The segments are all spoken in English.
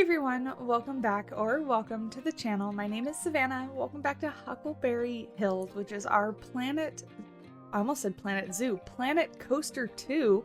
everyone, welcome back or welcome to the channel. My name is Savannah. Welcome back to Huckleberry Hills, which is our Planet Coaster 2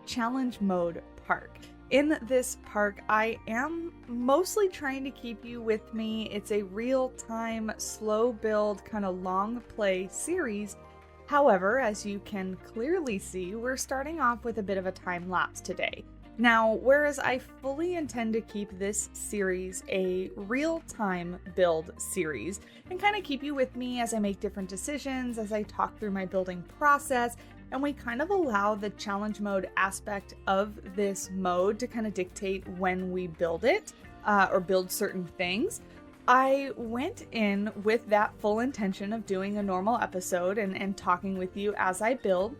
challenge mode park. In this park, I am mostly trying to keep you with me. It's a real-time, slow build, kind of long play series. However, as you can clearly see, we're starting off with a bit of a time lapse today. Now, whereas I fully intend to keep this series a real-time build series and kind of keep you with me as I make different decisions, as I talk through my building process, and we kind of allow the challenge mode aspect of this mode to kind of dictate when we build it or build certain things. I went in with that full intention of doing a normal episode and talking with you as I build.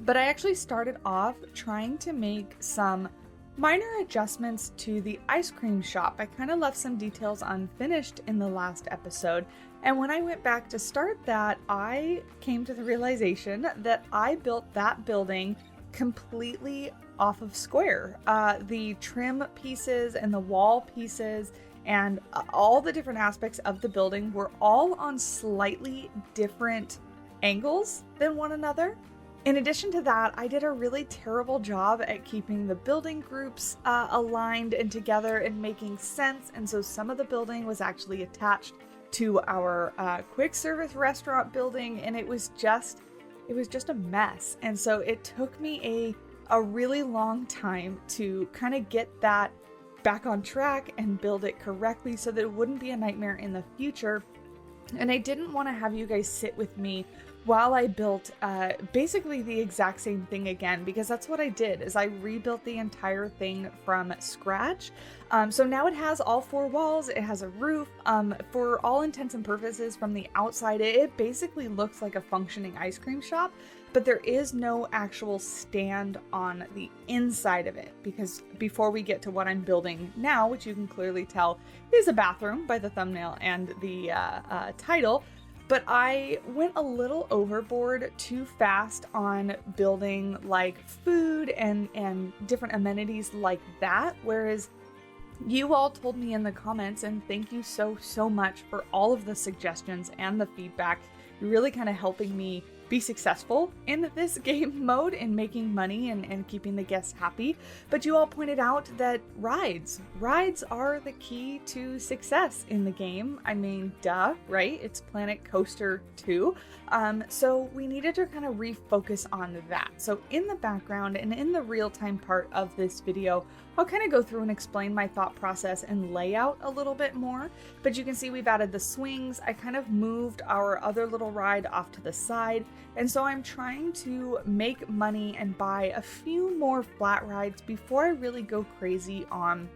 But I actually started off trying to make some minor adjustments to the ice cream shop. I kind of left some details unfinished in the last episode. And when I went back to start that, I came to the realization that I built that building completely off of square. The trim pieces and the wall pieces and all the different aspects of the building were all on slightly different angles than one another. In addition to that, I did a really terrible job at keeping the building groups aligned and together and making sense, and so some of the building was actually attached to our quick service restaurant building, and it was just a mess. And so it took me a really long time to kind of get that back on track and build it correctly so that it wouldn't be a nightmare in the future. And I didn't want to have you guys sit with me while I built basically the exact same thing again, because that's what I did, is I rebuilt the entire thing from scratch. So now it has all four walls, it has a roof. For all intents and purposes from the outside, it basically looks like a functioning ice cream shop, but there is no actual stand on the inside of it, because before we get to what I'm building now, which you can clearly tell is a bathroom by the thumbnail and the title, but I went a little overboard too fast on building like food and different amenities like that, whereas you all told me in the comments, and thank you so much for all of the suggestions and the feedback. You're really kind of helping me be successful in this game mode and making money and keeping the guests happy. But you all pointed out that rides are the key to success in the game. I mean, duh, right? It's Planet Coaster 2. So we needed to kind of refocus on that. So in the background and in the real-time part of this video, I'll kind of go through and explain my thought process and layout a little bit more. But you can see we've added the swings. I kind of moved our other little ride off to the side. And so I'm trying to make money and buy a few more flat rides before I really go crazy on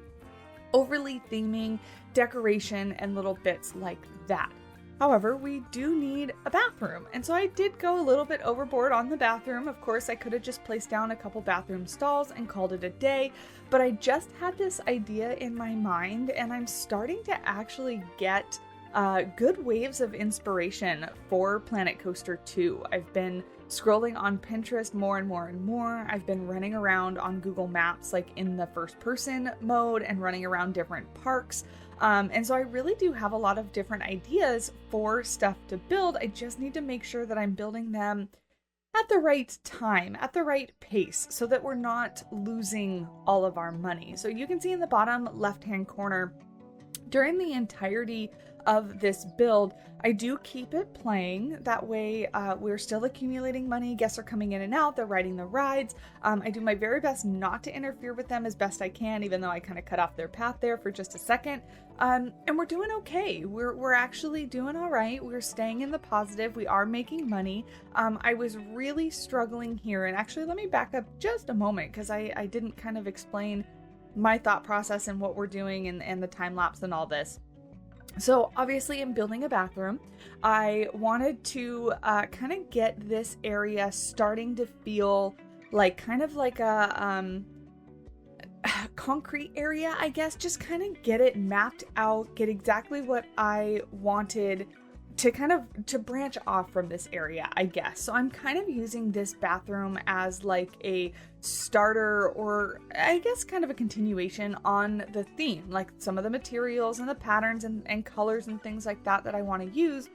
overly theming, decoration, and little bits like that. However, we do need a bathroom, and so I did go a little bit overboard on the bathroom. Of course, I could have just placed down a couple bathroom stalls and called it a day, but I just had this idea in my mind, and I'm starting to actually get good waves of inspiration for Planet Coaster 2. I've been scrolling on Pinterest more and more. I've been running around on Google Maps like in the first person mode and running around different parks. And so I really do have a lot of different ideas for stuff to build. I just need to make sure that I'm building them at the right time, at the right pace, so that we're not losing all of our money. So you can see in the bottom left-hand corner, during the entirety of this build, I do keep it playing. That way we're still accumulating money. Guests are coming in and out. They're riding the rides. I do my very best not to interfere with them as best I can, even though I kind of cut off their path there for just a second. And we're doing okay. We're actually doing all right. We're staying in the positive. We are making money. I was really struggling here. And actually, let me back up just a moment, because I didn't kind of explain my thought process and what we're doing and the time lapse and all this. So obviously I'm building a bathroom. I wanted to kind of get this area starting to feel like kind of like a concrete area, I guess. Just kind of get it mapped out, get exactly what I wanted to branch off from this area, I guess. So I'm kind of using this bathroom as like a starter, or I guess kind of a continuation on the theme, like some of the materials and the patterns and colors and things like that I want to use.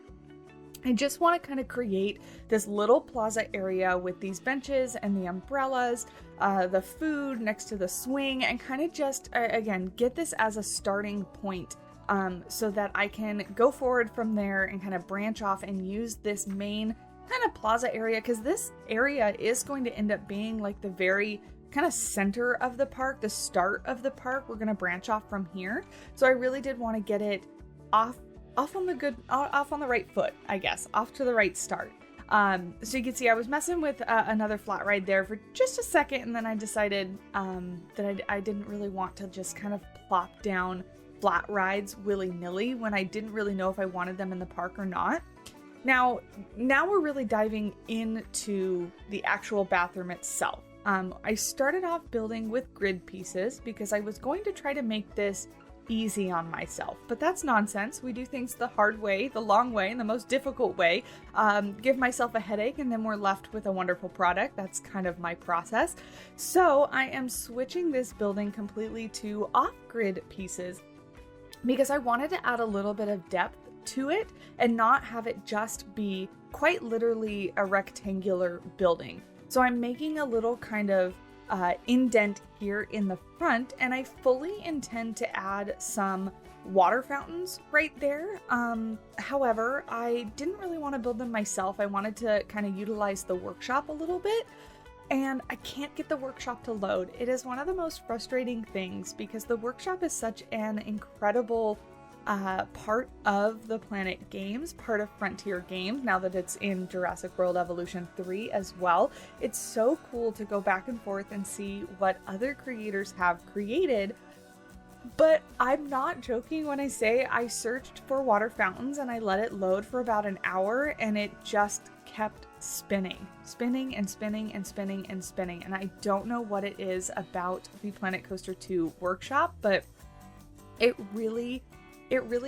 I just want to kind of create this little plaza area with these benches and the umbrellas, the food next to the swing, and kind of just, again, get this as a starting point, so that I can go forward from there and kind of branch off and use this main kind of plaza area, because this area is going to end up being like the very kind of center of the park, the start of the park. We're going to branch off from here. So I really did want to get it off on the right foot, I guess, off to the right start. So you can see I was messing with another flat ride there for just a second, and then I decided that I didn't really want to just kind of plop down flat rides willy-nilly when I didn't really know if I wanted them in the park or not. Now we're really diving into the actual bathroom itself. I started off building with grid pieces because I was going to try to make this easy on myself, but that's nonsense. We do things the hard way, the long way, and the most difficult way. Give myself a headache, and then we're left with a wonderful product. That's kind of my process. So I am switching this building completely to off-grid pieces because I wanted to add a little bit of depth to it and not have it just be quite literally a rectangular building. So I'm making a little kind of indent here in the front, and I fully intend to add some water fountains right there. However, I didn't really want to build them myself. I wanted to kind of utilize the workshop a little bit, and I can't get the workshop to load. It is one of the most frustrating things because the workshop is such an incredible part of the Planet games, part of Frontier games, now that it's in Jurassic World Evolution 3 as well. It's so cool to go back and forth and see what other creators have created. But I'm not joking when I say I searched for water fountains and I let it load for about an hour, and it just kept spinning and spinning and spinning and spinning. And I don't know what it is about the Planet Coaster 2 workshop, but it really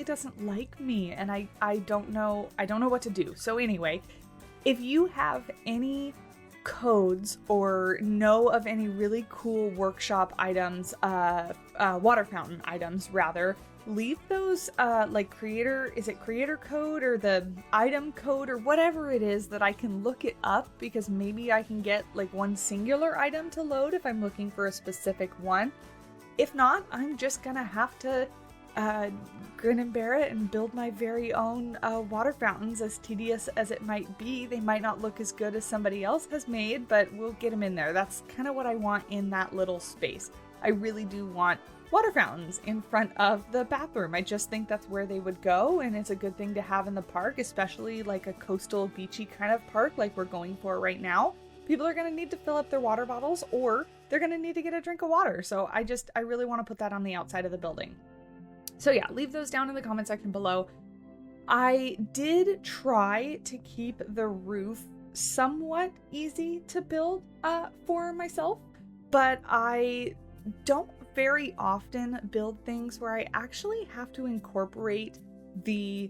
doesn't like me, and I don't know what to do. So anyway, if you have any codes or know of any really cool workshop items, water fountain items rather, leave those like creator code or the item code or whatever it is, that I can look it up, because maybe I can get like one singular item to load if I'm looking for a specific one. If not, I'm just gonna have to grin and bear it and build my very own water fountains, as tedious as it might be. They might not look as good as somebody else has made, but we'll get them in there. That's kind of what I want in that little space. I really do want water fountains in front of the bathroom. I just think that's where they would go, and it's a good thing to have in the park, especially like a coastal beachy kind of park like we're going for right now. People are going to need to fill up their water bottles, or they're going to need to get a drink of water. So I really want to put that on the outside of the building. So yeah, leave those down in the comment section below. I did try to keep the roof somewhat easy to build for myself, but I don't very often build things where I actually have to incorporate the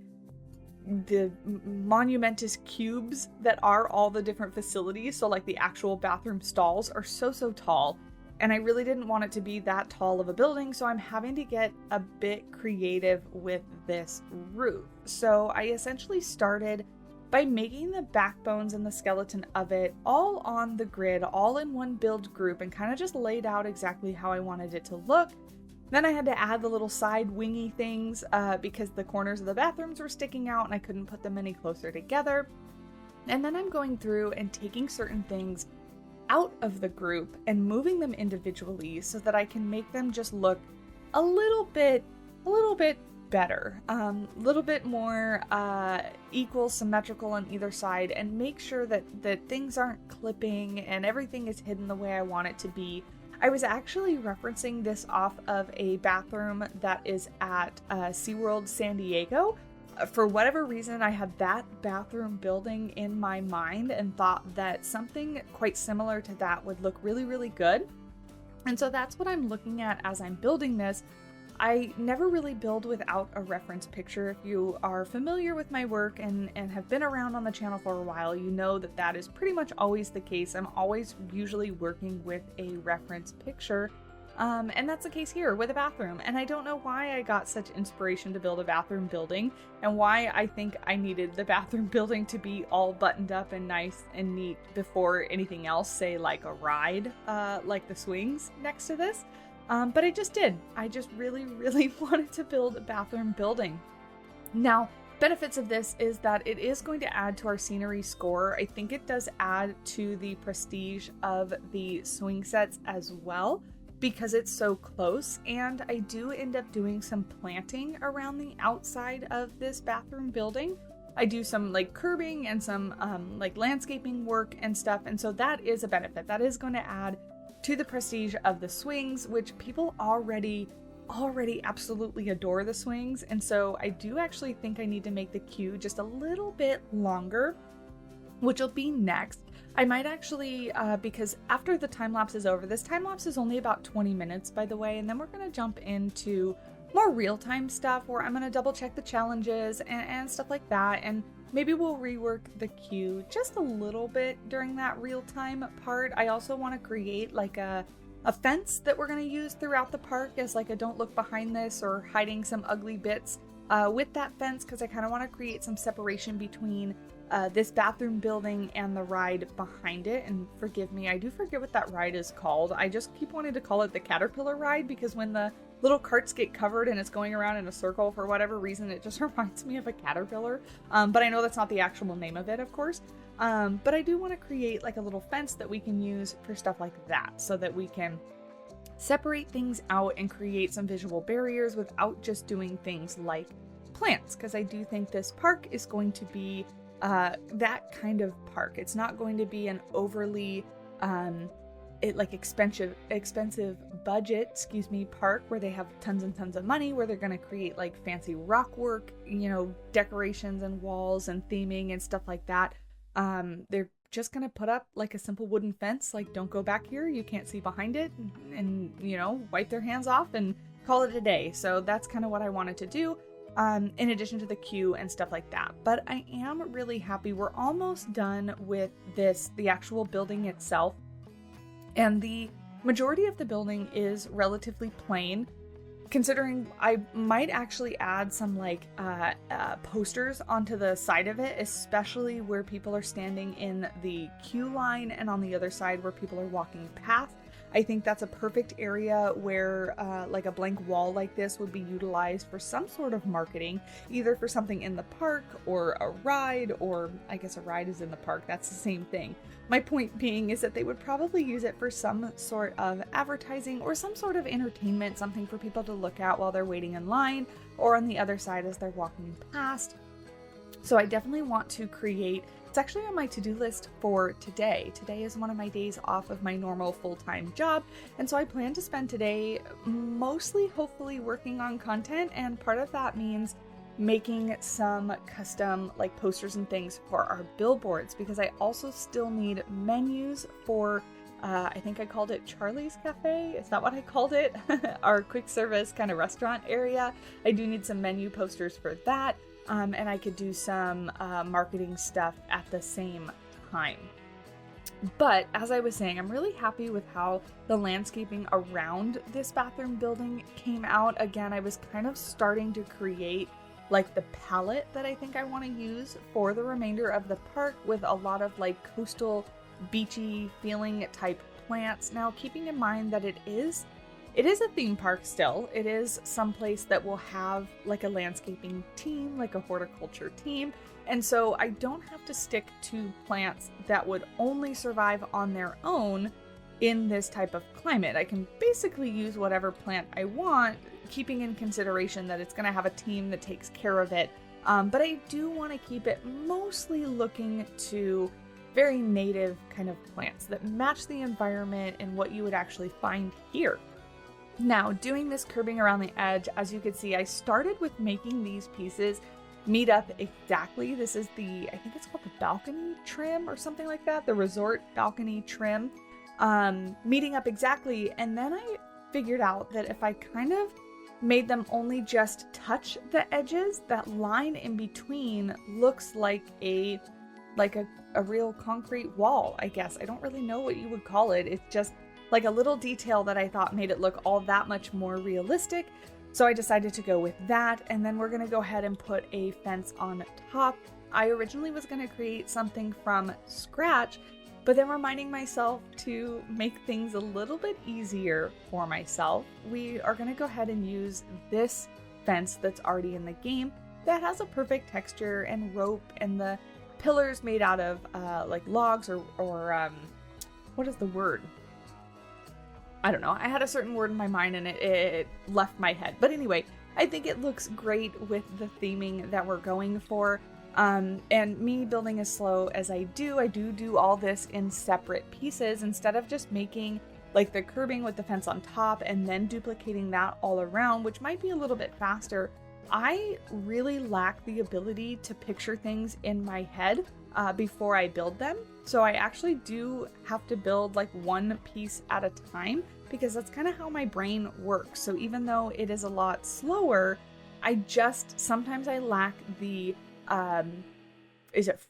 monumentous cubes that are all the different facilities. So like the actual bathroom stalls are so tall, and I really didn't want it to be that tall of a building, so I'm having to get a bit creative with this roof. So I essentially started by making the backbones and the skeleton of it all on the grid, all in one build group, and kind of just laid out exactly how I wanted it to look. Then I had to add the little side wingy things because the corners of the bathrooms were sticking out and I couldn't put them any closer together. And then I'm going through and taking certain things out of the group and moving them individually so that I can make them just look a little bit better, a little bit more equal, symmetrical on either side, and make sure that things aren't clipping and everything is hidden the way I want it to be. I was actually referencing this off of a bathroom that is at SeaWorld San Diego. For whatever reason, I had that bathroom building in my mind and thought that something quite similar to that would look really good. And so that's what I'm looking at as I'm building this. I never really build without a reference picture. If you are familiar with my work and have been around on the channel for a while, you know that that is pretty much always the case. I'm always usually working with a reference picture. And that's the case here with a bathroom. And I don't know why I got such inspiration to build a bathroom building and why I think I needed the bathroom building to be all buttoned up and nice and neat before anything else, say like a ride, like the swings next to this. But I just did. I just really, really wanted to build a bathroom building. Now, benefits of this is that it is going to add to our scenery score. I think it does add to the prestige of the swing sets as well, because it's so close, and I do end up doing some planting around the outside of this bathroom building. I do some like curbing and some like landscaping work and stuff, and so that is a benefit. That is going to add to the prestige of the swings, which people already absolutely adore the swings, and so I do actually think I need to make the queue just a little bit longer, which will be next. I might actually, because after the time lapse is over, this time lapse is only about 20 minutes, by the way, and then we're going to jump into more real-time stuff where I'm going to double check the challenges and stuff like that, and maybe we'll rework the queue just a little bit during that real-time part. I also want to create like a fence that we're going to use throughout the park as like a don't look behind this or hiding some ugly bits with that fence, because I kind of want to create some separation between this bathroom building and the ride behind it. And forgive me, I do forget what that ride is called. I just keep wanting to call it the caterpillar ride, because when the little carts get covered and it's going around in a circle for whatever reason, it just reminds me of a caterpillar. But I know that's not the actual name of it, of course. But I do want to create like a little fence that we can use for stuff like that, so that we can separate things out and create some visual barriers without just doing things like plants, because I do think this park is going to be that kind of park. It's not going to be an overly expensive budget, park where they have tons and tons of money, where they're going to create like fancy rock work, decorations and walls and theming and stuff like that. They're just going to put up like a simple wooden fence, like don't go back here, you can't see behind it, and wipe their hands off and call it a day. So that's kind of what I wanted to do. In addition to the queue and stuff like that. But I am really happy. We're almost done with the actual building itself. And the majority of the building is relatively plain, considering I might actually add some like posters onto the side of it, especially where people are standing in the queue line and on the other side where people are walking past. I think that's a perfect area where like a blank wall like this would be utilized for some sort of marketing, either for something in the park or a ride, or I guess a ride is in the park, that's the same thing. My point being is that they would probably use it for some sort of advertising or some sort of entertainment, something for people to look at while they're waiting in line or on the other side as they're walking past. So I definitely want to create, it's actually on my to-do list for today. Today is one of my days off of my normal full-time job, and so I plan to spend today mostly, hopefully, working on content, and part of that means making some custom like posters and things for our billboards, because I also still need menus for I think I called it Charlie's Cafe. Is that what I called it? Our quick service kind of restaurant area. I do need some menu posters for that. And I could do some marketing stuff at the same time. But as I was saying, I'm really happy with how the landscaping around this bathroom building came out. Again, I was kind of starting to create like the palette that I think I want to use for the remainder of the park, with a lot of like coastal, beachy feeling type plants. Now, keeping in mind that it is a theme park still. It is someplace that will have like a landscaping team, like a horticulture team. And so I don't have to stick to plants that would only survive on their own in this type of climate. I can basically use whatever plant I want, keeping in consideration that it's going to have a team that takes care of it. But I do want to keep it mostly looking to very native kind of plants that match the environment and what you would actually find here. Now, doing this curbing around the edge, as you can see, I started with making these pieces meet up exactly. This is I think it's called the balcony trim or something like that, the resort balcony trim, meeting up exactly. And then I figured out that if I kind of made them only just touch the edges. That line in between looks like a real concrete wall, I guess. I don't really know what you would call it. It's just like a little detail that I thought made it look all that much more realistic. So I decided to go with that, and then we're gonna go ahead and put a fence on top. I originally was gonna create something from scratch, but then reminding myself to make things a little bit easier for myself, we are gonna go ahead and use this fence that's already in the game that has a perfect texture and rope, and the pillars made out of like logs or what is the word? I don't know. I had a certain word in my mind and it left my head. But anyway, I think it looks great with the theming that we're going for. And me building as slow as I do all this in separate pieces instead of just making like the curbing with the fence on top and then duplicating that all around, which might be a little bit faster. I really lack the ability to picture things in my head before I build them. So I actually do have to build like one piece at a time because that's kind of how my brain works. So even though it is a lot slower, sometimes I lack the,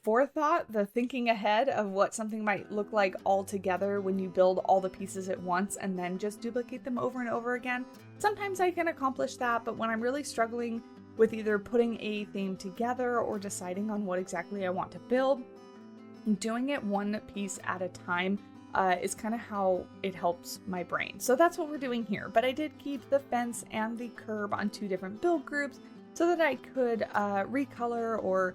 forethought, the thinking ahead of what something might look like all together when you build all the pieces at once and then just duplicate them over and over again. Sometimes I can accomplish that, but when I'm really struggling with either putting a theme together or deciding on what exactly I want to build, doing it one piece at a time is kind of how it helps my brain. So that's what we're doing here. But I did keep the fence and the curb on two different build groups so that I could recolor or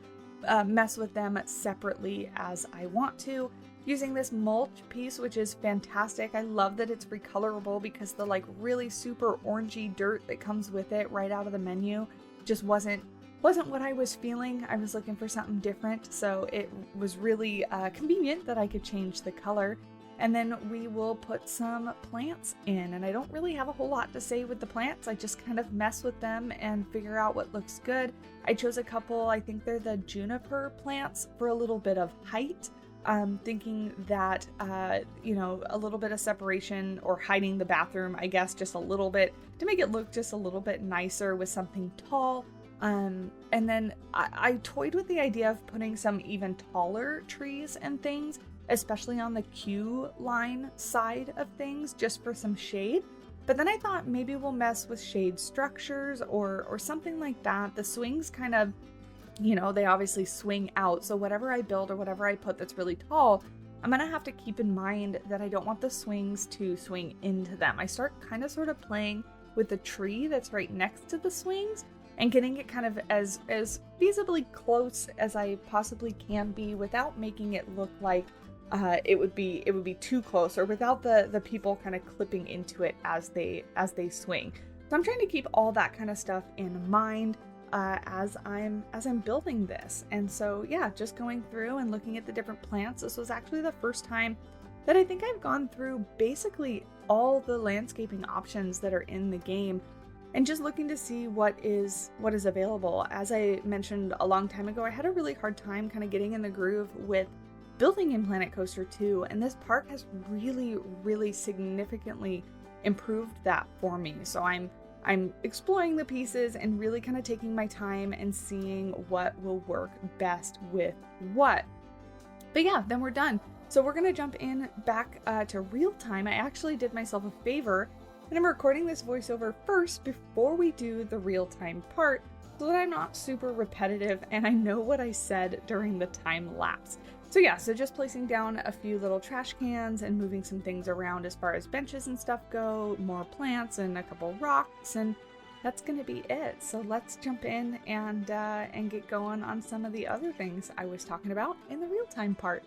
mess with them separately as I want to. Using this mulch piece, which is fantastic. I love that it's recolorable because the like really super orangey dirt that comes with it right out of the menu just wasn't what I was feeling. I was looking for something different, so it was really convenient that I could change the color. And then we will put some plants in, and I don't really have a whole lot to say with the plants. I just kind of mess with them and figure out what looks good. I chose a couple, I think they're the juniper plants, for a little bit of height. Thinking that, a little bit of separation or hiding the bathroom, I guess, just a little bit to make it look just a little bit nicer with something tall. And then I toyed with the idea of putting some even taller trees and things, especially on the queue line side of things, just for some shade. But then I thought maybe we'll mess with shade structures or something like that. The swings kind of, they obviously swing out. So whatever I build or whatever I put that's really tall, I'm going to have to keep in mind that I don't want the swings to swing into them. I start kind of sort of playing with the tree that's right next to the swings and getting it kind of as feasibly close as I possibly can be without making it look like it would be too close, or without the people kind of clipping into it as they swing. So I'm trying to keep all that kind of stuff in mind as I'm building this. And so yeah, just going through and looking at the different plants. This was actually the first time that I think I've gone through basically all the landscaping options that are in the game and just looking to see what is available. As I mentioned a long time ago, I had a really hard time kind of getting in the groove with building in Planet Coaster 2, and this park has really, really significantly improved that for me. So I'm exploring the pieces and really kind of taking my time and seeing what will work best with what. But yeah, then we're done. So we're gonna jump in back to real time. I actually did myself a favor and I'm recording this voiceover first before we do the real time part so that I'm not super repetitive and I know what I said during the time lapse. So yeah, so just placing down a few little trash cans and moving some things around as far as benches and stuff go, more plants and a couple rocks, and that's gonna be it. So let's jump in and get going on some of the other things I was talking about in the real-time part.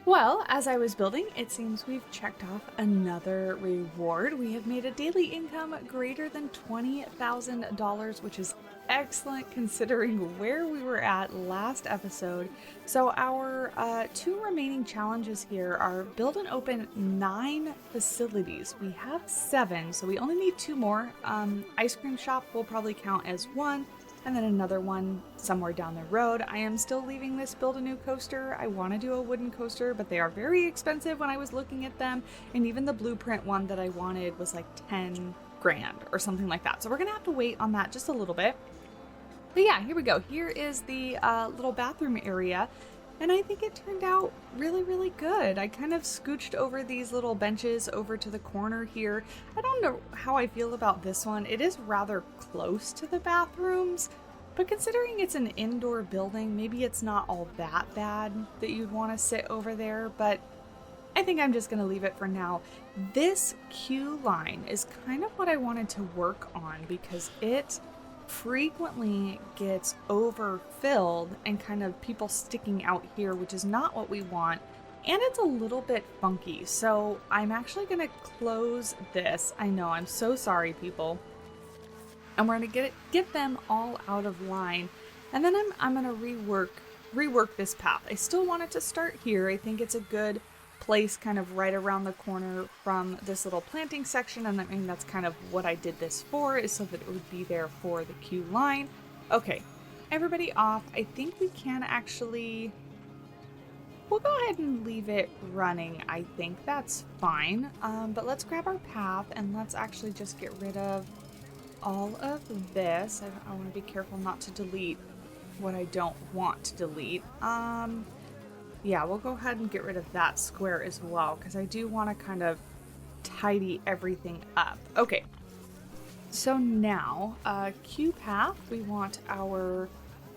Well, as I was building, it seems we've checked off another reward. We have made a daily income greater than $20,000, which is excellent considering where we were at last episode. So our two remaining challenges here are build and open 9 facilities. We have 7, so we only need 2 more. Ice cream shop will probably count as 1. And then another one somewhere down the road. I am still leaving this build a new coaster. I want to do a wooden coaster, but they are very expensive when I was looking at them. And even the blueprint one that I wanted was like 10 grand or something like that. So we're gonna have to wait on that just a little bit. But yeah, here we go. Here is the little bathroom area. And I think it turned out really, really good. I kind of scooched over these little benches over to the corner here. I don't know how I feel about this one. It is rather close to the bathrooms, but considering it's an indoor building, maybe it's not all that bad that you'd want to sit over there, but I think I'm just going to leave it for now. This queue line is kind of what I wanted to work on because it frequently gets overfilled and kind of people sticking out here, which is not what we want, and it's a little bit funky. So I'm actually going to close this. I know, I'm so sorry, people. And we're going to get them all out of line, and then I'm going to rework this path. I still want it to start here. I think it's a good place kind of right around the corner from this little planting section, and I mean that's kind of what I did this for, is so that it would be there for the queue line. Okay, everybody off. I think we can actually, we'll go ahead and leave it running. I think that's fine, but let's grab our path and let's actually just get rid of all of this. I want to be careful not to delete what I don't want to delete. Yeah, we'll go ahead and get rid of that square as well, because I do want to kind of tidy everything up. Okay, so now, queue path, we want our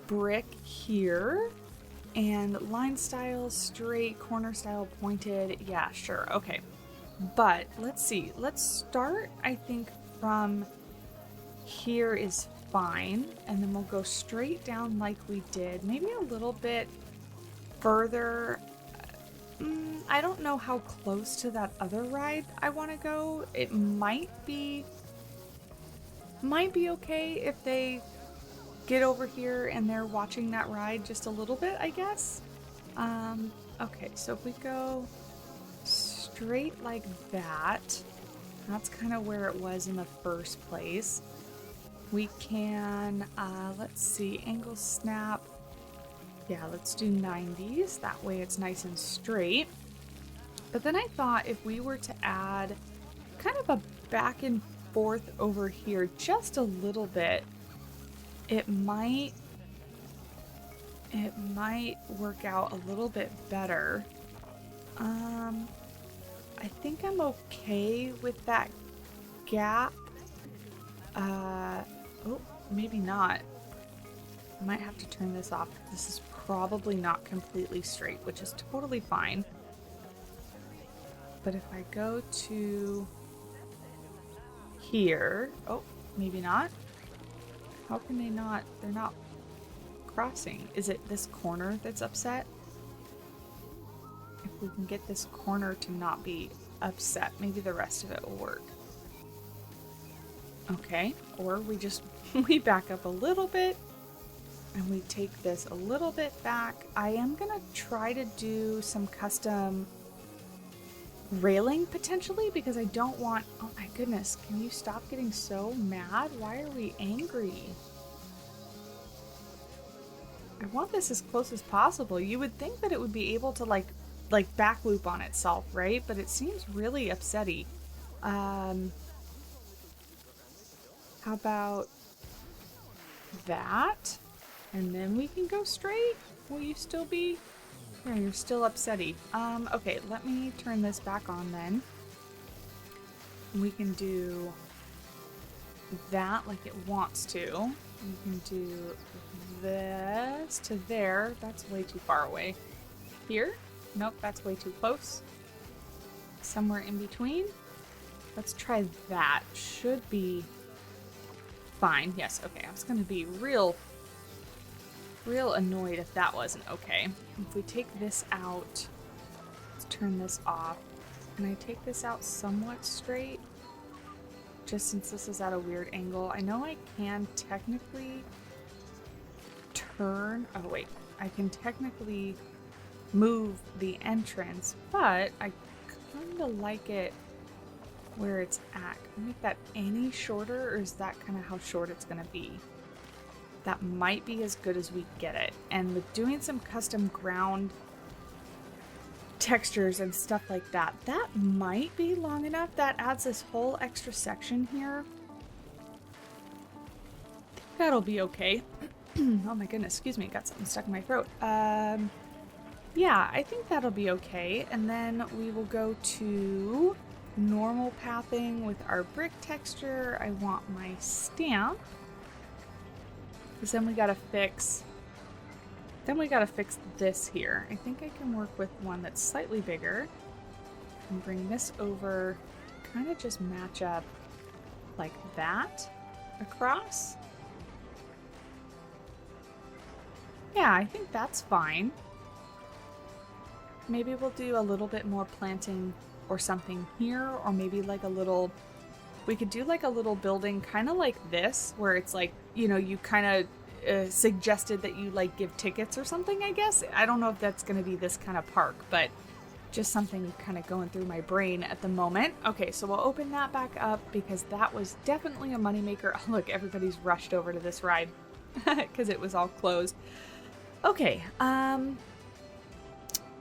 brick here, and line style, straight, corner style, pointed, yeah, sure, okay. But, let's see, let's start, I think, from here is fine, and then we'll go straight down like we did, maybe a little bit further. I don't know how close to that other ride I want to go. It might be okay if they get over here and they're watching that ride just a little bit, I guess. Okay, so if we go straight like that, that's kind of where it was in the first place. We can, let's see, angle snap. Yeah, let's do 90s. That way it's nice and straight. But then I thought if we were to add kind of a back and forth over here just a little bit, it might work out a little bit better. I think I'm okay with that gap. Oh, maybe not. I might have to turn this off. This is probably not completely straight, which is totally fine. But if I go to here, oh, maybe not. How can they not? They're not crossing. Is it this corner that's upset? If we can get this corner to not be upset, maybe the rest of it will work. Okay, or we back up a little bit and we take this a little bit back. I am gonna try to do some custom railing potentially, because I don't want, oh my goodness, can you stop getting so mad? Why are we angry? I want this as close as possible. You would think that it would be able to like back loop on itself, right? But it seems really upsetty. How about that? And then we can go straight? Will you still be? Yeah, you're still upsetty. Okay, let me turn this back on then. We can do that like it wants to. We can do this to there. That's way too far away. Here? Nope, that's way too close. Somewhere in between. Let's try that. Should be fine. Yes, okay. I was going to be real annoyed if that wasn't okay. If we take this out, let's turn this off. Can I take this out somewhat straight? Just since this is at a weird angle. I know I can technically turn, oh wait, I can technically move the entrance, but I kind of like it where it's at. Can I make that any shorter, or is that kind of how short it's going to be? That might be as good as we get it. And with doing some custom ground textures and stuff like that. That might be long enough. That adds this whole extra section here. That'll be okay. Oh my goodness, excuse me, got something stuck in my throat. Yeah, I think that'll be okay. And then we will go to normal pathing with our brick texture. I want my stamp. Because then we gotta fix this here. I think I can work with one that's slightly bigger and bring this over, kind of just match up like that across. Yeah, I think that's fine. Maybe we'll do a little bit more planting or something here, or maybe like a little, we could do like a little building kind of like this, where it's like, you know, you kind of suggested that you like give tickets or something, I guess. I don't know if that's going to be this kind of park, but just something kind of going through my brain at the moment. Okay, so we'll open that back up because that was definitely a moneymaker. Oh, look, everybody's rushed over to this ride because it was all closed. Okay,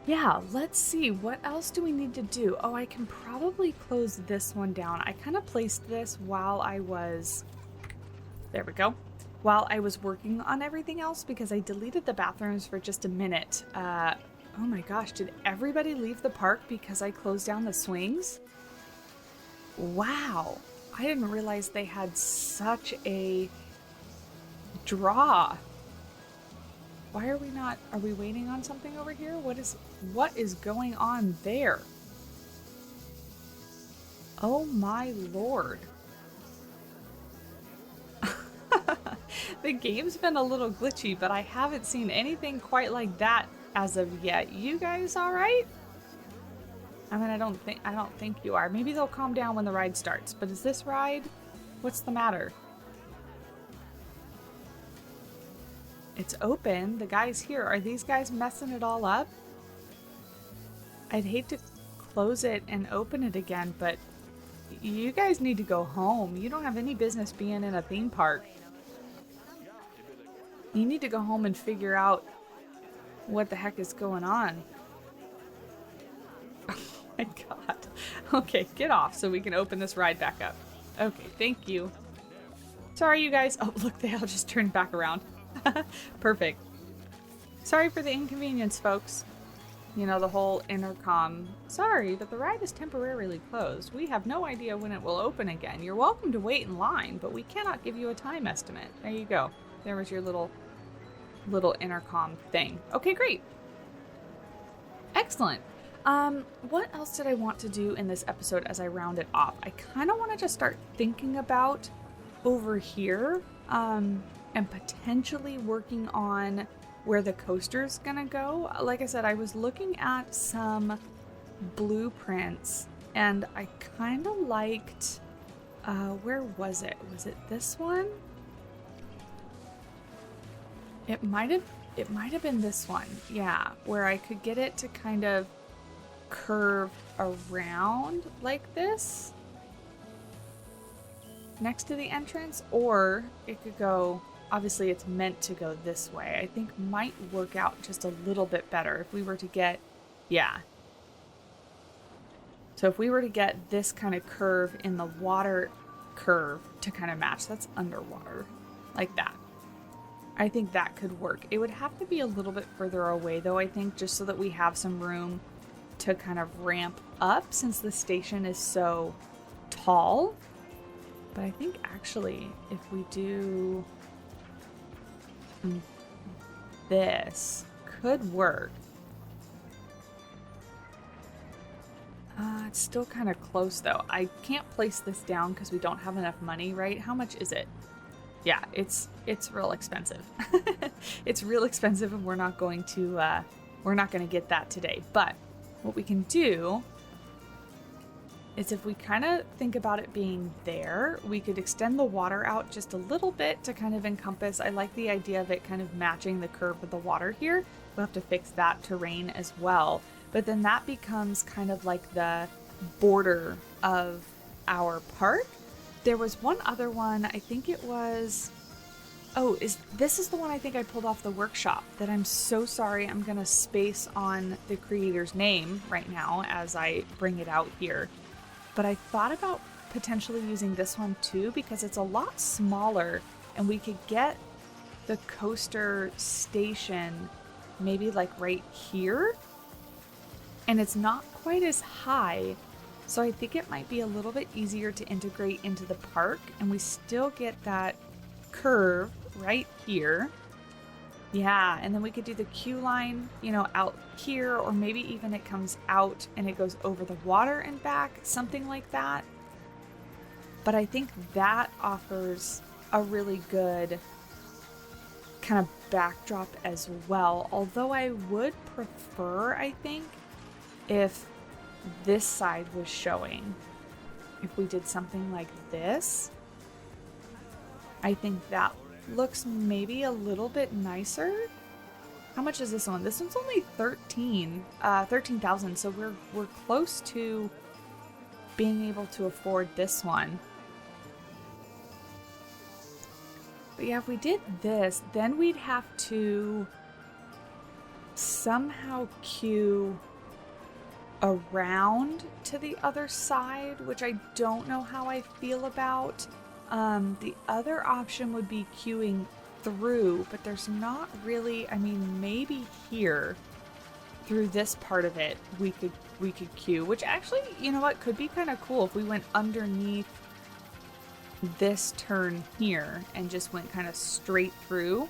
yeah, let's see. What else do we need to do? Oh, I can probably close this one down. I kind of placed this while I was... There we go. While I was working on everything else because I deleted the bathrooms for just a minute. Oh my gosh, did everybody leave the park because I closed down the swings? Wow. I didn't realize they had such a draw. Why are we not... Are we waiting on something over here? What is going on there? Oh my lord. The game's been a little glitchy, but I haven't seen anything quite like that as of yet. You guys all right? I mean, I don't think you are. Maybe they'll calm down when the ride starts. But is this ride... What's the matter? It's open. The guy's here. Are these guys messing it all up? I'd hate to close it and open it again, but you guys need to go home. You don't have any business being in a theme park. You need to go home and figure out what the heck is going on. Oh my god. Okay, get off so we can open this ride back up. Okay, thank you. Sorry, you guys. Oh, look, they all just turned back around. Perfect. Sorry for the inconvenience, folks. You know, the whole intercom. Sorry, but the ride is temporarily closed. We have no idea when it will open again. You're welcome to wait in line, but we cannot give you a time estimate. There you go. There was your little intercom thing. Okay, great. Excellent. What else did I want to do in this episode as I round it off? I kind of want to just start thinking about over here, and potentially working on where the coaster's gonna go. Like I said, I was looking at some blueprints and I kind of liked, where was it? Was it this one? It might have been this one. Yeah, where I could get it to kind of curve around like this next to the entrance, or it could go... Obviously, it's meant to go this way. I think might work out just a little bit better if we were to get... Yeah. So if we were to get this kind of curve in the water curve to kind of match, that's underwater, like that. I think that could work. It would have to be a little bit further away, though, I think, just so that we have some room to kind of ramp up since the station is so tall. But I think, actually, if we do... This could work. It's still kind of close though. I can't place this down because we don't have enough money, right? How much is it? Yeah, it's real expensive. It's real expensive, and we're not going to get that today. But what we can do is, if we kind of think about it being there, we could extend the water out just a little bit to kind of encompass. I like the idea of it kind of matching the curve of the water here. We'll have to fix that terrain as well. But then that becomes kind of like the border of our park. There was one other one, I think it was... Oh, this is the one I think I pulled off the workshop that I'm so sorry. I'm going to space on the creator's name right now as I bring it out here. But I thought about potentially using this one too because it's a lot smaller and we could get the coaster station maybe like right here. And it's not quite as high. So I think it might be a little bit easier to integrate into the park and we still get that curve right here. Yeah, and then we could do the queue line, you know, out here, or maybe even it comes out and it goes over the water and back, something like that. But I think that offers a really good kind of backdrop as well. Although I would prefer, I think, if this side was showing. If we did something like this, I think that looks maybe a little bit nicer. How much is this one? This one's only 13,000, so we're close to being able to afford this one. But yeah, if we did this, then we'd have to somehow queue around to the other side, which I don't know how I feel about. The other option would be queuing through, but there's not really, I mean, maybe here through this part of it we could queue, which actually, you know what, could be kind of cool if we went underneath this turn here and just went kind of straight through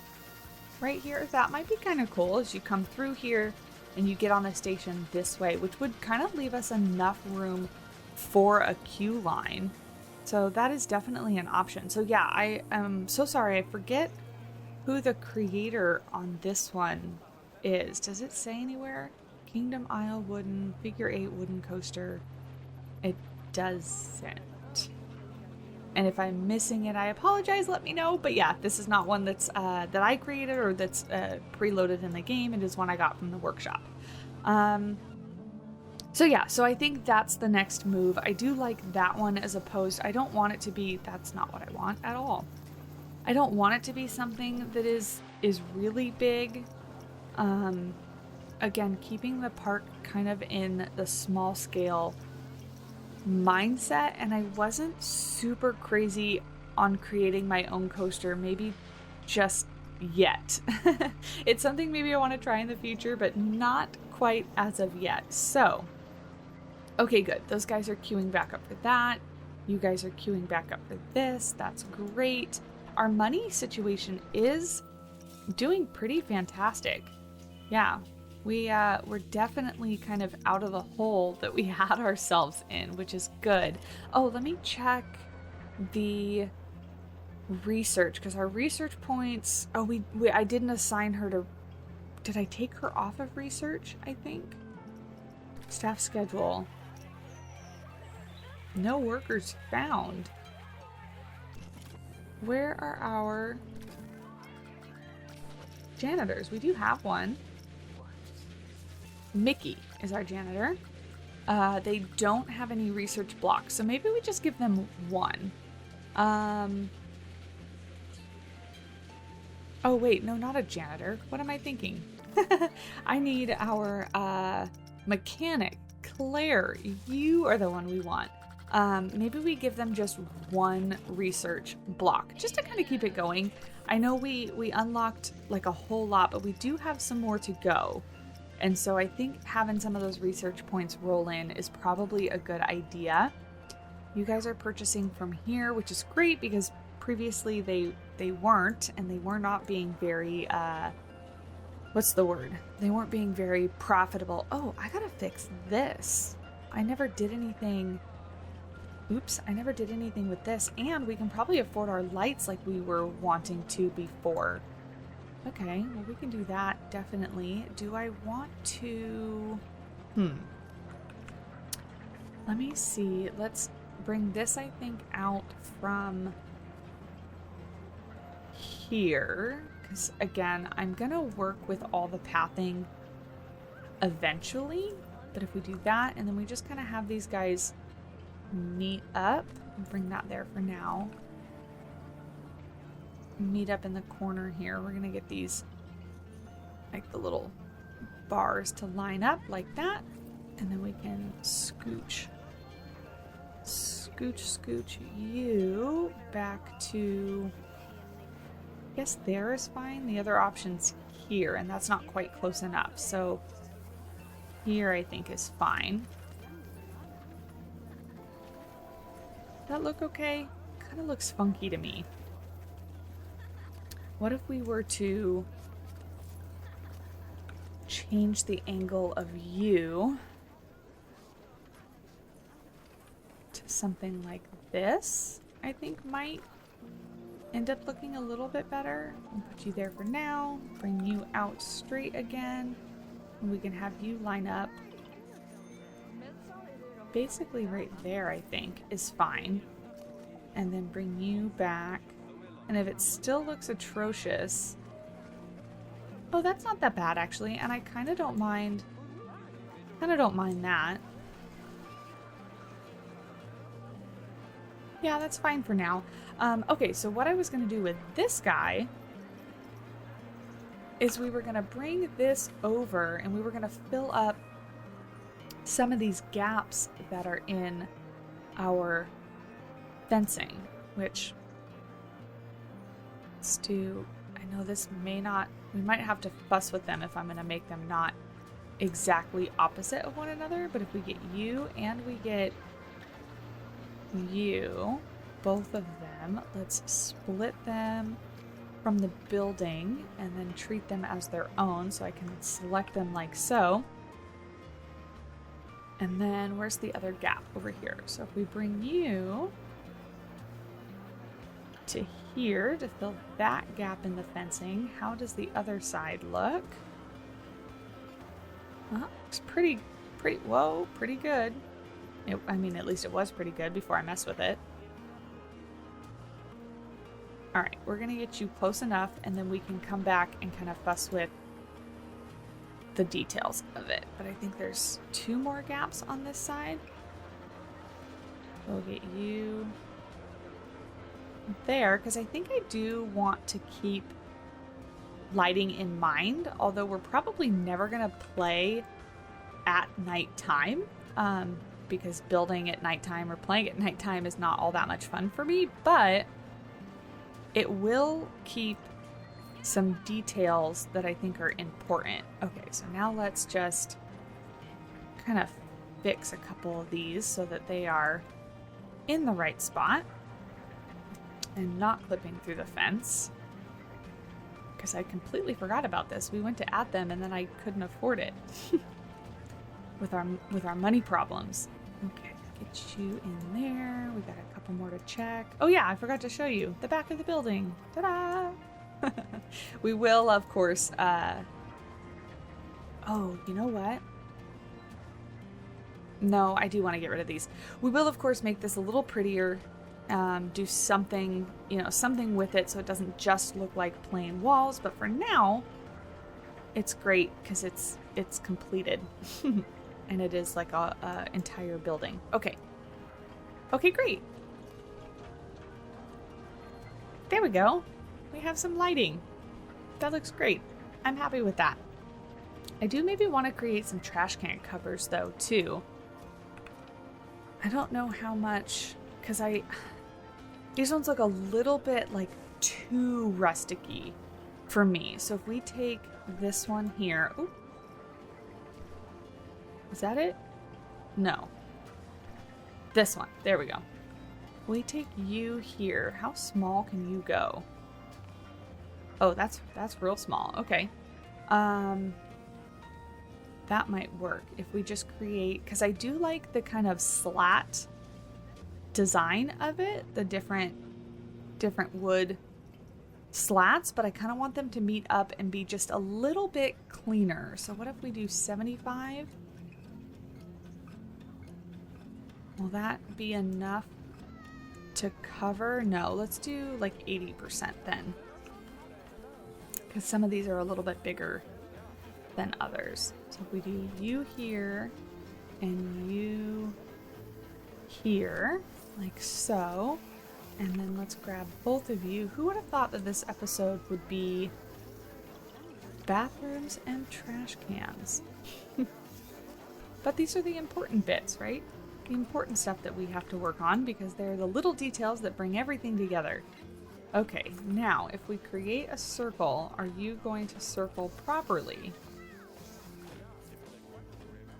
right here. That might be kind of cool as you come through here and you get on the station this way, which would kind of leave us enough room for a queue line. So that is definitely an option. So yeah, I am so sorry. I forget who the creator on this one is. Does it say anywhere? Kingdom Isle wooden, figure 8 wooden coaster. It doesn't. And if I'm missing it, I apologize. Let me know. But yeah, this is not one that's that I created or that's preloaded in the game. It is one I got from the workshop. So yeah, so I think that's the next move. I do like that one as opposed, I don't want it to be, that's not what I want at all. I don't want it to be something that is really big. Again, keeping the park kind of in the small scale mindset, and I wasn't super crazy on creating my own coaster, maybe just yet. It's something maybe I want to try in the future, but not quite as of yet. So okay, good. Those guys are queuing back up for that. You guys are queuing back up for this. That's great. Our money situation is doing pretty fantastic. Yeah, we're definitely kind of out of the hole that we had ourselves in, which is good. Oh, let me check the research, because our research points, oh, I didn't assign her to, did I take her off of research, I think? Staff schedule. No workers found. Where are our janitors? We do have one. Mickey is our janitor. They don't have any research blocks, so maybe we just give them one. Oh wait, no, not a janitor. What am I thinking? I need our mechanic. Claire, you are the one we want. Maybe we give them just one research block, just to kind of keep it going. I know we unlocked like a whole lot, but we do have some more to go. And so I think having some of those research points roll in is probably a good idea. You guys are purchasing from here, which is great because previously they weren't, and they were not being very, what's the word? They weren't being very profitable. Oh, I gotta fix this. I never did anything. Oops, I never did anything with this, and we can probably afford our lights like we were wanting to before. Okay, well, we can do that, definitely. Do I want to... Let me see. Let's bring this, I think, out from here. Because, again, I'm going to work with all the pathing eventually. But if we do that, and then we just kind of have these guys meet up, and bring that there for now. meet up in the corner here. We're gonna get these, like the little bars to line up like that. And then we can scooch you back to, I guess there is fine. The other option's here, and that's not quite close enough. So here I think is fine. Does that look okay? Kind of looks funky to me. What if we were to change the angle of you to something like this? I think might end up looking a little bit better. I'll put you there for now. Bring you out straight again. And we can have you line up. Basically right there, I think, is fine. And then bring you back. And if it still looks atrocious... Oh, that's not that bad, actually. And I kind of don't mind... that. Yeah, that's fine for now. Okay, so what I was going to do with this guy is we were going to bring this over and we were going to fill up some of these gaps that are in our fencing, which, let's do, I know this may not, we might have to fuss with them if I'm going to make them not exactly opposite of one another, but if we get you and we get you, both of them, let's split them from the building and then treat them as their own, so I can select them like so. And then where's the other gap? Over here. So if we bring you to here to fill that gap in the fencing, how does the other side look? Well, looks pretty good. I mean, at least it was pretty good before I messed with it. Alright, we're going to get you close enough, and then we can come back and kind of fuss with the details of it. But I think there's 2 more gaps on this side. We'll get you there, because I think I do want to keep lighting in mind, although we're probably never going to play at nighttime. Because building at nighttime or playing at nighttime is not all that much fun for me, but it will keep some details that I think are important. Okay, so now let's just kind of fix a couple of these so that they are in the right spot and not clipping through the fence. Because I completely forgot about this. We went to add them and then I couldn't afford it with our money problems. Okay, get you in there. We got a couple more to check. Oh yeah, I forgot to show you the back of the building. Ta-da! We will, of course, oh, you know what? No, I do want to get rid of these. We will, of course, make this a little prettier. Do something, something with it so it doesn't just look like plain walls. But for now, it's great because it's completed. And it is like a entire building. Okay. Okay, great. There we go. We have some lighting. That looks great. I'm happy with that. I do maybe want to create some trash can covers though, too. I don't know how much, because these ones look a little bit like too rustic-y for me. So if we take this one here, ooh, is that it? No. This one. There we go. We take you here. How small can you go? Oh, that's real small. Okay. That might work if we just create, because I do like the kind of slat design of it, the different wood slats, but I kind of want them to meet up and be just a little bit cleaner. So what if we do 75? Will that be enough to cover? No, let's do like 80% then. Because some of these are a little bit bigger than others. So if we do you here and you here, like so, And then let's grab both of you. Who would have thought that this episode would be bathrooms and trash cans? But these are the important bits, right? The important stuff that we have to work on because they're the little details that bring everything together. Okay, now if we create a circle, are you going to circle properly?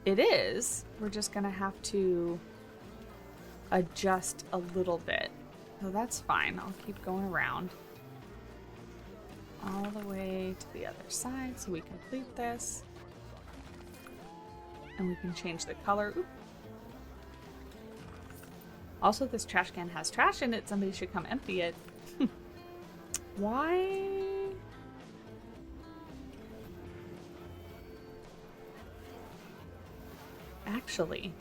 It is. We're just going to have to adjust a little bit. So that's fine. I'll keep going around all the way to the other side so we complete this. And we can change the color. Oop. Also, this trash can has trash in it. Somebody should come empty it. Why? Actually.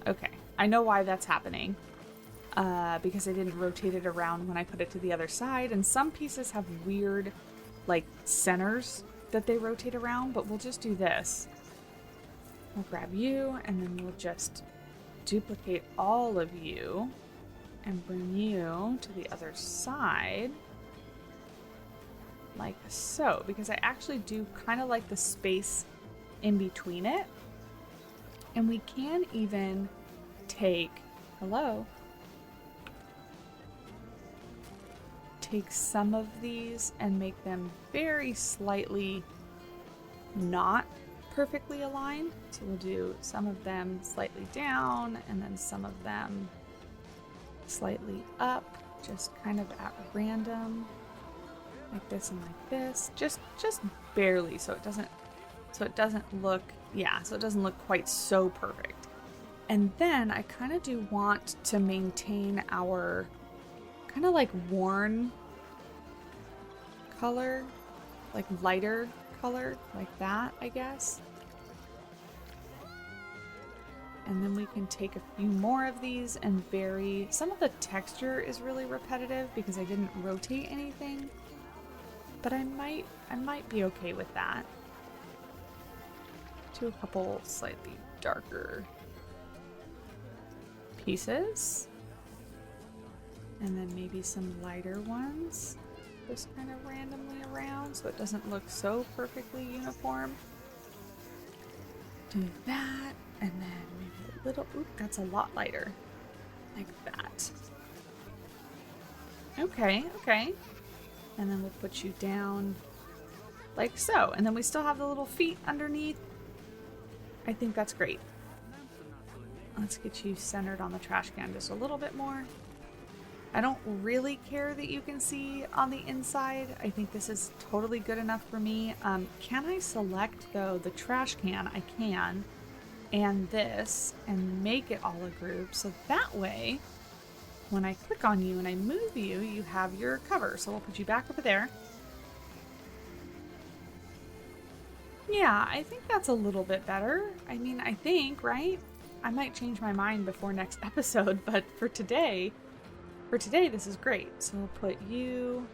Okay. I know why that's happening. Because I didn't rotate it around when I put it to the other side. And some pieces have weird, like, centers that they rotate around. But we'll just do this. We'll grab you, and then we'll just duplicate all of you and bring you to the other side like so, because I actually do kind of like the space in between it. And we can even take some of these and make them very slightly not perfectly aligned. So we'll do some of them slightly down and then some of them slightly up, just kind of at random, like this and like this, just barely, so it doesn't look, yeah, so it doesn't look quite so perfect. And then I kind of do want to maintain our kind of like worn color, like lighter color, like that, I guess. And then we can take a few more of these and vary. Some of the texture is really repetitive because I didn't rotate anything, but I might be okay with that. Do a couple slightly darker pieces. And then maybe some lighter ones, just kind of randomly around so it doesn't look so perfectly uniform. Do that, and then maybe a little, oop, that's a lot lighter, like that. Okay. And then we'll put you down like so. And then we still have the little feet underneath. I think that's great. Let's get you centered on the trash can just a little bit more. I don't really care that you can see on the inside. I think this is totally good enough for me. Can I select, though, the trash can? I can. And this, and make it all a group. So that way, when I click on you and I move you, you have your cover. So we'll put you back over there. Yeah, I think that's a little bit better. I mean, I think, right? I might change my mind before next episode, but for today, this is great. So we'll put you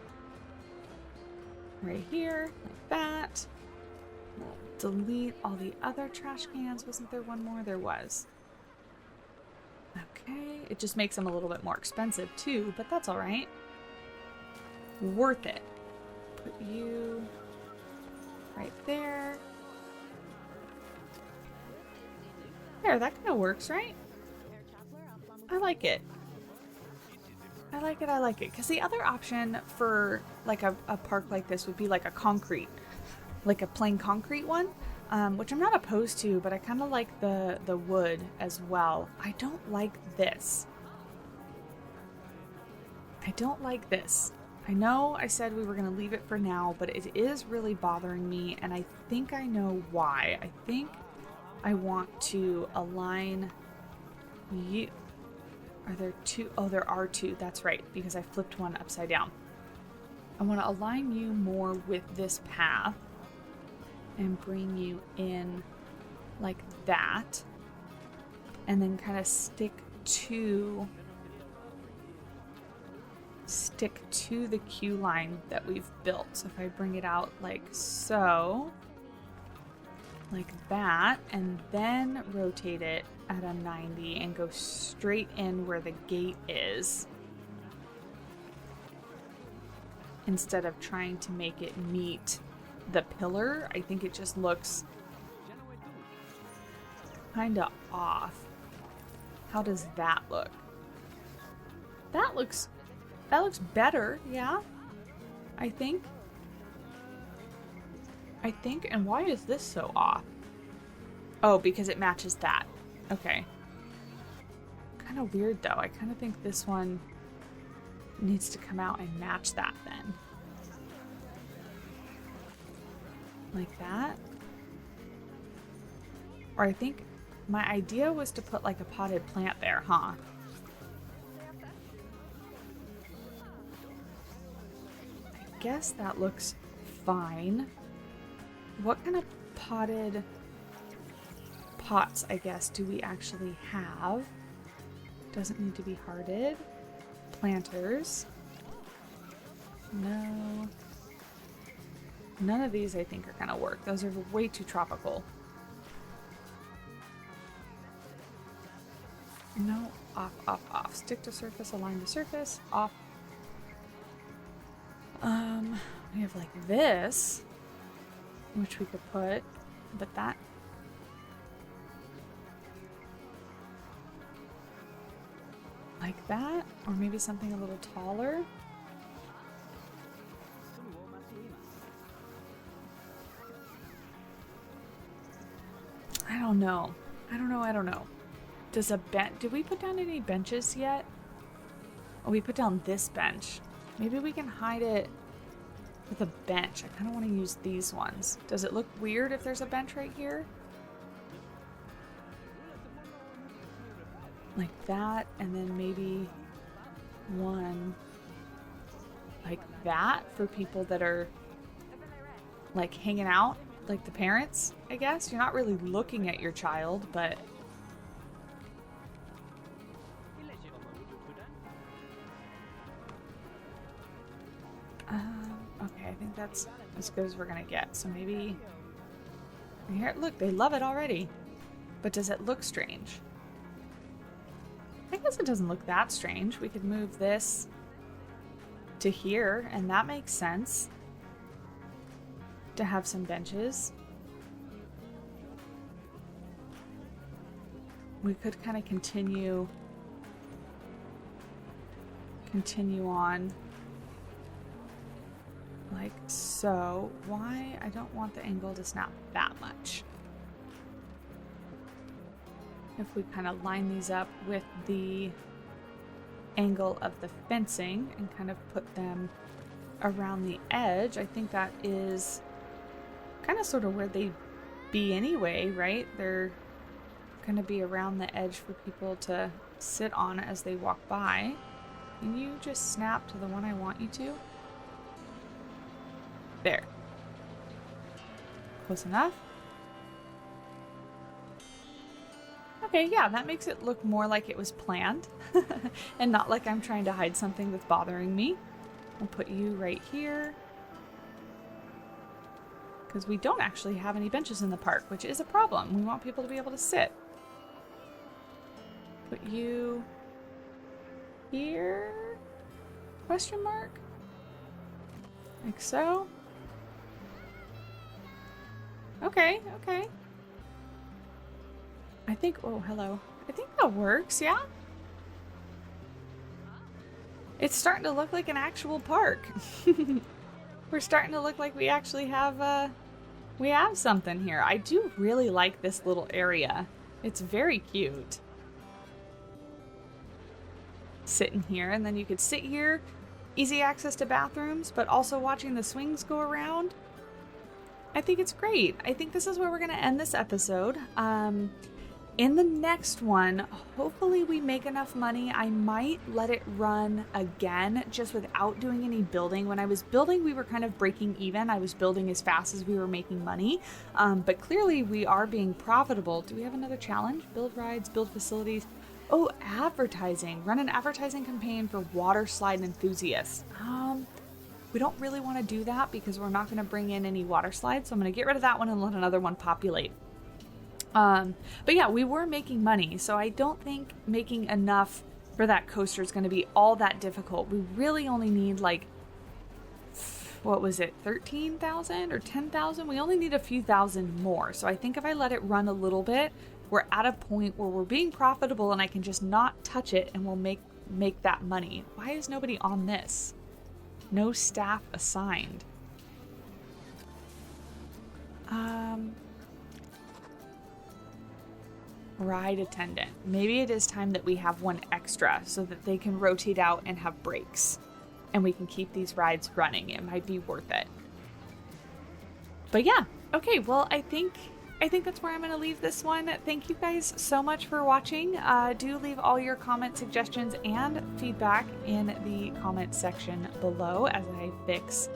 right here, like that. We'll delete all the other trash cans. Wasn't there one more? There was. Okay, it just makes them a little bit more expensive too, but that's all right. Worth it. Put you right there. There, that kind of works, right? I like it. I like it. Because the other option for like a park like this would be like a concrete, like a plain concrete one, which I'm not opposed to, but I kind of like the wood as well. I don't like this. I know I said we were going to leave it for now, but it is really bothering me, and I think I know why. I think I want to align you. Are there two? Oh, there are two. That's right, because I flipped one upside down. I want to align you more with this path and bring you in like that, and then kind of stick to the queue line that we've built. So if I bring it out like so, like that, and then rotate it at a 90 and go straight in where the gate is, instead of trying to make it meet the pillar. I think it just looks kind of off. How does that look? That looks better, yeah. I think, and why is this so off? Oh, because it matches that. Okay. Kind of weird though. I kind of think this one needs to come out and match that then. Like that. Or I think my idea was to put like a potted plant there, huh? I guess that looks fine. What kind of potted pots, I guess, do we actually have? Doesn't need to be hearted. Planters. No. None of these I think are gonna work. Those are way too tropical. No, off, off, off. Stick to surface, align to surface, off. We have like this, which we could put, but that. Like that, or maybe something a little taller. I don't know. I don't know. Does a bench, did we put down any benches yet? Oh, we put down this bench. Maybe we can hide it with a bench. I kind of want to use these ones. Does it look weird if there's a bench right here? Like that, and then maybe one like that for people that are like hanging out, like the parents, I guess. You're not really looking at your child, but okay, I think that's as good as we're gonna get. So maybe here, look, they love it already. But does it look strange? I guess it doesn't look that strange. We could move this to here, and that makes sense to have some benches. We could kind of continue on like so. Why? I don't want the angle to snap that much. If we kind of line these up with the angle of the fencing and kind of put them around the edge, I think that is kind of sort of where they be anyway, right? They're going to be around the edge for people to sit on as they walk by. Can you just snap to the one I want you to? There. Close enough. Okay, yeah, that makes it look more like it was planned and not like I'm trying to hide something that's bothering me. I'll put you right here because we don't actually have any benches in the park, which is a problem. We want people to be able to sit. Put you here? Question mark? Like so. Okay, okay. I think, oh, hello. I think that works, yeah? It's starting to look like an actual park. We're starting to look like we actually have something here. I do really like this little area. It's very cute. Sitting here, and then you could sit here, easy access to bathrooms, but also watching the swings go around. I think it's great. I think this is where we're going to end this episode. In the next one, hopefully we make enough money. I might let it run again just without doing any building. When I was building, we were kind of breaking even. I was building as fast as we were making money. But clearly we are being profitable. Do we have another challenge? Build rides, build facilities. Oh, advertising. Run an advertising campaign for water slide enthusiasts. We don't really want to do that because we're not going to bring in any water slides. So I'm going to get rid of that one and let another one populate. But yeah, we were making money, so I don't think making enough for that coaster is going to be all that difficult. We really only need like what was it, 13,000 or 10,000? We only need a few thousand more. So I think if I let it run a little bit, we're at a point where we're being profitable and I can just not touch it and we'll make that money. Why is nobody on this? No staff assigned. Ride attendant. Maybe it is time that we have one extra so that they can rotate out and have breaks. And we can keep these rides running. It might be worth it. But yeah, okay, well, I think that's where I'm going to leave this one. Thank you guys so much for watching. Do leave all your comment suggestions and feedback in the comment section below as I fix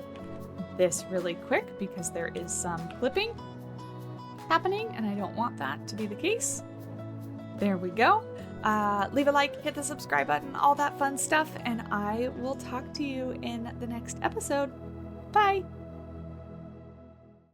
this really quick because there is some clipping happening and I don't want that to be the case. There we go. Leave a like, hit the subscribe button, all that fun stuff, and I will talk to you in the next episode. Bye!